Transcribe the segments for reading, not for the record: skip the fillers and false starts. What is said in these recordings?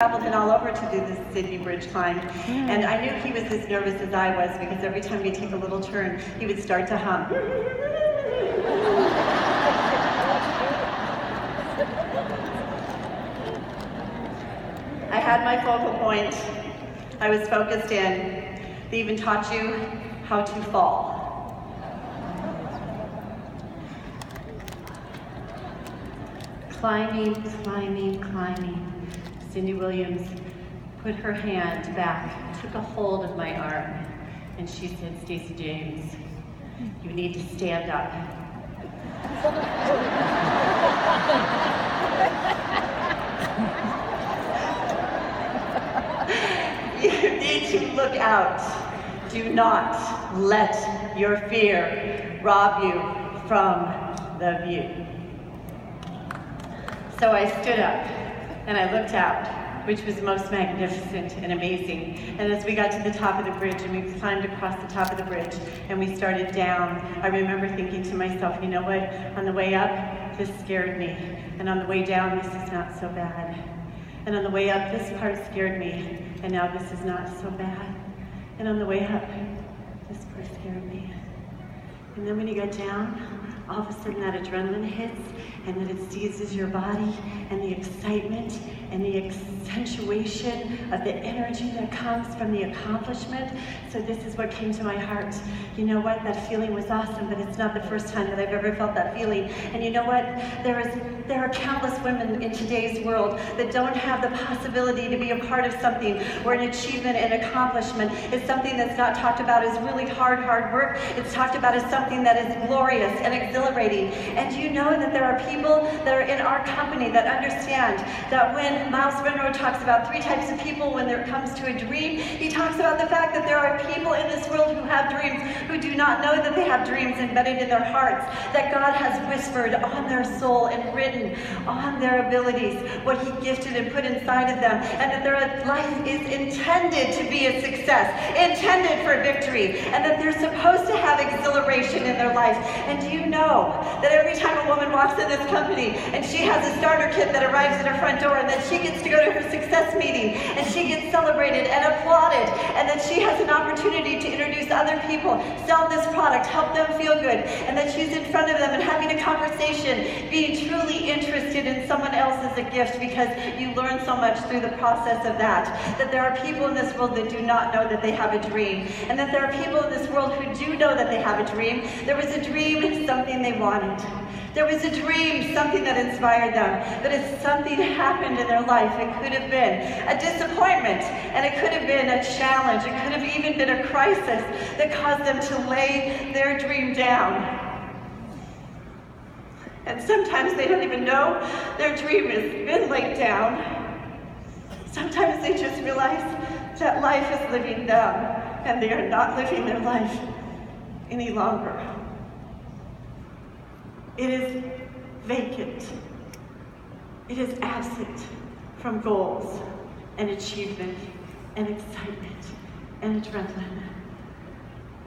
Traveled in all over to do this Sydney Bridge climb, and I knew he was as nervous as I was because every time we take a little turn, he would start to hum. I had my focal point. I was focused in. They even taught you how to fall. Climbing, climbing, climbing. Cindy Williams put her hand back, took a hold of my arm, and she said, "Stacy James, you need to stand up." You need to look out. Do not let your fear rob you from the view. So I stood up and I looked out, which was most magnificent and amazing. And as we got to the top of the bridge and we climbed across the top of the bridge and we started down, I remember thinking to myself, you know what, on the way up, this scared me. And on the way down, this is not so bad. And on the way up, this part scared me. And now this is not so bad. And on the way up, this part scared me. And then when you get down, all of a sudden that adrenaline hits and then it seizes your body, and the excitement and the accentuation of the energy that comes from the accomplishment. So this is what came to my heart. You know what? That feeling was awesome, but it's not the first time that I've ever felt that feeling. And you know what? There are countless women in today's world that don't have the possibility to be a part of something where an achievement and accomplishment is something that's not talked about as really hard work. It's talked about as something that is glorious and exhilarating. And do you know that there are people that are in our company that understand that when Miles Monroe talks about 3 types of people when it comes to a dream, he talks about the fact that there are people in this world who have dreams, who do not know that they have dreams embedded in their hearts, that God has whispered on their soul and written on their abilities, what he gifted and put inside of them, and that their life is intended to be a success, intended for victory, and that they're supposed to have exhilaration in their life. And do you know that every time a woman walks in this company and she has a starter kit that arrives at her front door, and that she gets to go to her success meeting and she gets celebrated and applauded, and that she has an opportunity to introduce other people, sell this product, help them feel good, and that she's in front of them and having a conversation, being truly interested in someone else as a gift, because you learn so much through the process of that. That there are people in this world that do not know that they have a dream, and that there are people in this world who do know that they have a dream. There was a dream, something they wanted. There was a dream, something that inspired them, but if something happened in their life, it could have been a disappointment, and it could have been a challenge, it could have even been a crisis that caused them to lay their dream down. And sometimes they don't even know their dream has been laid down. Sometimes they just realize that life is living them, and they are not living their life any longer. It is vacant. It is absent from goals and achievement and excitement and adrenaline.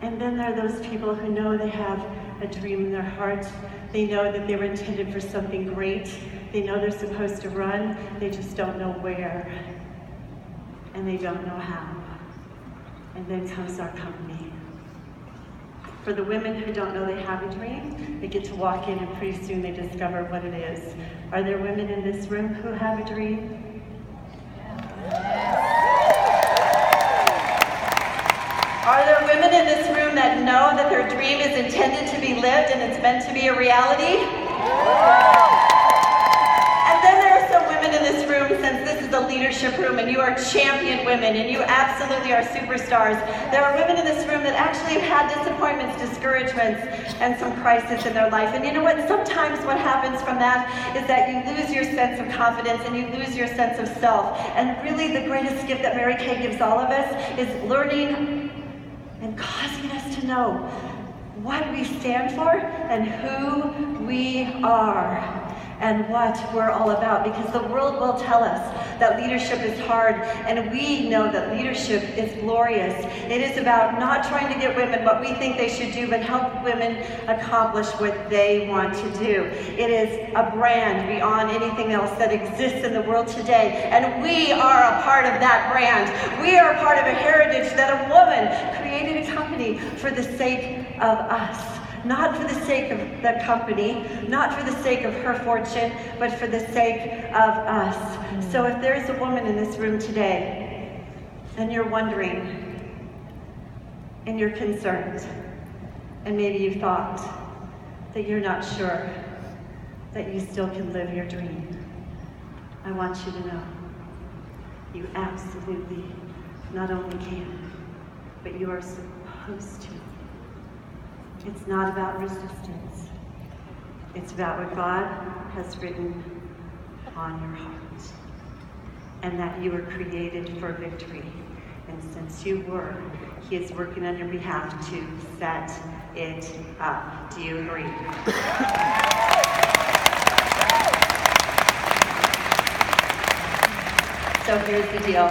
And then there are those people who know they have a dream in their heart. They know that they were intended for something great. They know they're supposed to run. They just don't know where. And they don't know how. And then comes our company. For the women who don't know they have a dream, they get to walk in and pretty soon they discover what it is. Are there women in this room who have a dream? Are there women in this room that know that their dream is intended to be lived and it's meant to be a reality? And then there are some women in this room, since this is a leadership room and you are champion women and you absolutely are superstars, there are women in this room that actually have had disappointments, discouragements, and some crisis in their life. And you know what? Sometimes what happens from that is that you lose your sense of confidence and you lose your sense of self. And really the greatest gift that Mary Kay gives all of us is learning and causing us to know what we stand for and who we are. and what we're all about, because the world will tell us that leadership is hard, and we know that leadership is glorious. It is about not trying to get women what we think they should do, but help women accomplish what they want to do. It is a brand beyond anything else that exists in the world today, and we are a part of that brand. We are a part of a heritage that a woman created a company for the sake of us. Not for the sake of the company, not for the sake of her fortune, but for the sake of us. So if there's a woman in this room today, and you're wondering, and you're concerned, and maybe you thought that you're not sure that you still can live your dream, I want you to know, you absolutely not only can, but you are supposed to. It's not about resistance. It's about what God has written on your heart, and that you were created for victory. And since you were, He is working on your behalf to set it up. Do you agree? So here's the deal.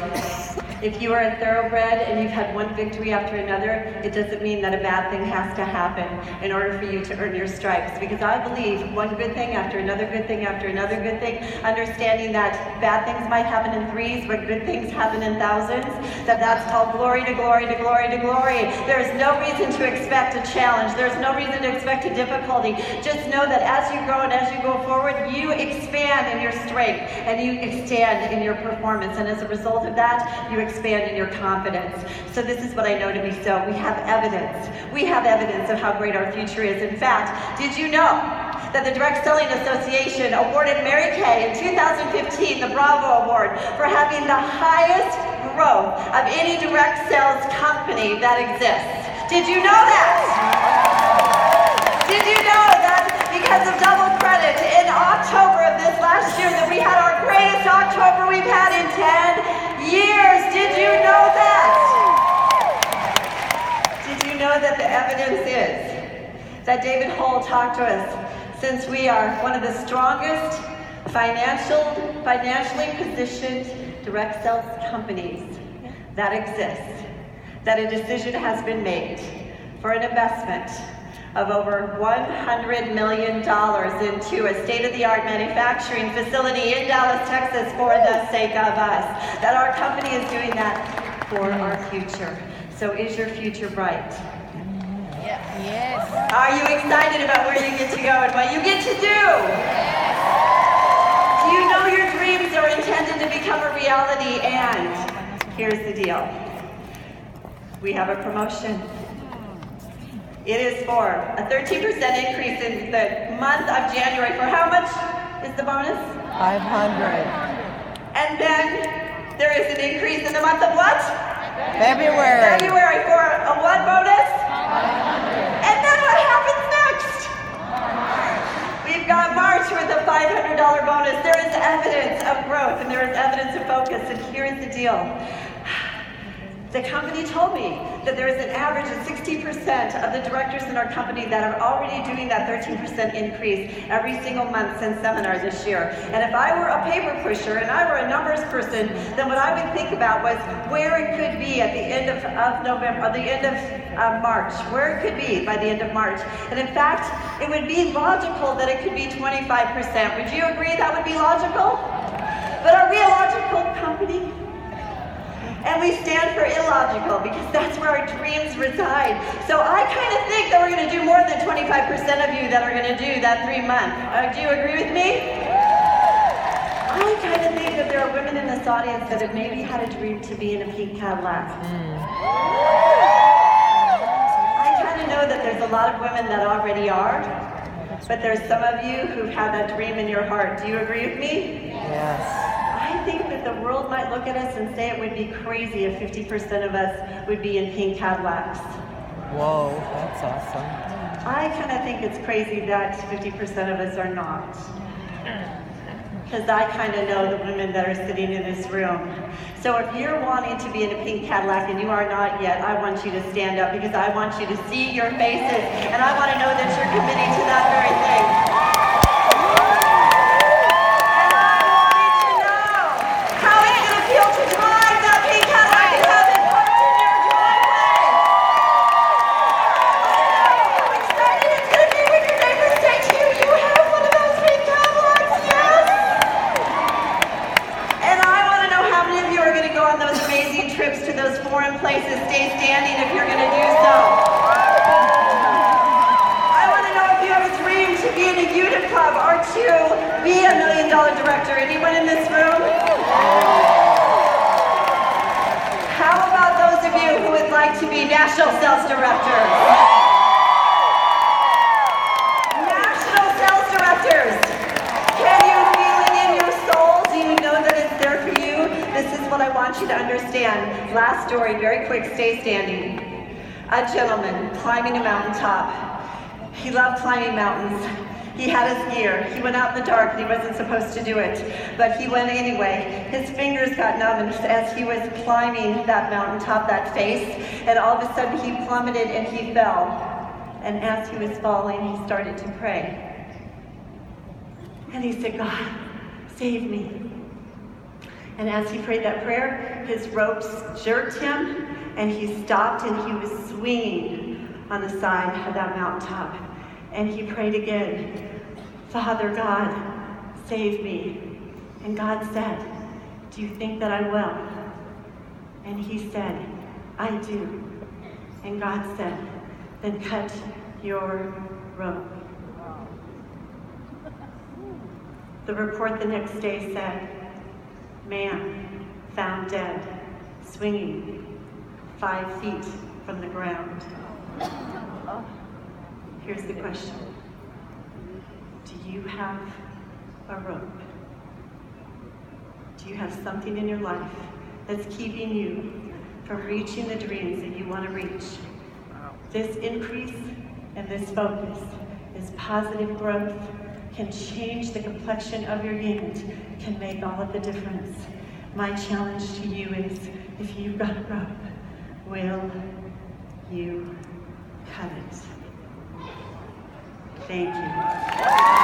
If you are a thoroughbred and you've had one victory after another, it doesn't mean that a bad thing has to happen in order for you to earn your stripes. Because I believe one good thing after another good thing after another good thing, understanding that bad things might happen in threes, but good things happen in thousands, that's called glory to glory to glory to glory. There's no reason to expect a challenge. There's no reason to expect a difficulty. Just know that as you grow and as you go forward, you expand in your strength and you extend in your performance. And as a result of that, you expand in your confidence. So this is what I know to be so. We have evidence. We have evidence of how great our future is. In fact, did you know that the Direct Selling Association awarded Mary Kay in 2015 the Bravo Award for having the highest growth of any direct sales company that exists? Did you know that? Did you know that because of double credit in October of this last year that we had our greatest October we've had in 10 years? Did you know that? Did you know that the evidence is that David Hull talked to us, since we are one of the strongest financially positioned direct sales companies that exists, that a decision has been made for an investment of over $100 million into a state-of-the-art manufacturing facility in Dallas, Texas for the sake of us. That our company is doing that for our future. So is your future bright? Yes. Are you excited about where you get to go and what you get to do? Do you know your dreams are intended to become a reality? And here's the deal. We have a promotion. It is for a 13% increase in the month of January. For how much is the bonus? 500. And then there is an increase in the month of what? February. February for a what bonus? 500. And then what happens next? We've got March with a $500 bonus. There is evidence of growth and there is evidence of focus. And here's the deal. The company told me that there is an average of 60% of the directors in our company that are already doing that 13% increase every single month since seminar this year. And if I were a paper pusher and I were a numbers person, then what I would think about was where it could be at the end of November, or the end of March, where it could be by the end of March. And in fact, it would be logical that it could be 25%. Would you agree that would be logical? But are we a logical company? And we stand for illogical because that's where our dreams reside. So I kind of think that we're going to do more than 25% of you that are going to do that 3 month. Do you agree with me? I kind of think that there are women in this audience that have maybe had a dream to be in a pink Cadillac. I kind of know that there's a lot of women that already are, but there's some of you who've had that dream in your heart. Do you agree with me? Yes. I think that the world might look at us and say it would be crazy if 50% of us would be in pink Cadillacs. Whoa, that's awesome. I kind of think it's crazy that 50% of us are not. Because I kind of know the women that are sitting in this room. So if you're wanting to be in a pink Cadillac and you are not yet, I want you to stand up because I want you to see your faces and I want to know that you're committing to that very thing. trips to those foreign places, stay standing if you're going to do so. I want to know if you have a dream to be in a youth club or to be a $1 million director. Anyone in this room? How about those of you who would like to be national sales directors? National sales directors. Can you feel it in your soul? Do you know that it's there for you? This is what I want you to understand. Last story, very quick, stay standing. A gentleman climbing a mountaintop. He loved climbing mountains. He had his gear. He went out in the dark and he wasn't supposed to do it, but he went anyway. His fingers got numb as he was climbing that mountaintop, that face, and all of a sudden he plummeted and he fell. And as he was falling, he started to pray. And he said, God, save me. And as he prayed that prayer, his ropes jerked him and he stopped and he was swinging on the side of that mountaintop. And he prayed again, Father God, save me. And God said, do you think that I will? And he said, I do. And God said, then cut your rope. The report the next day said, man found dead, swinging 5 feet from the ground. Here's the question. Do you have a rope? Do you have something in your life that's keeping you from reaching the dreams that you want to reach? This increase and this focus, this positive growth can change the complexion of your unit, can make all of the difference. My challenge to you is, if you've got a rope, will you cut it? Thank you.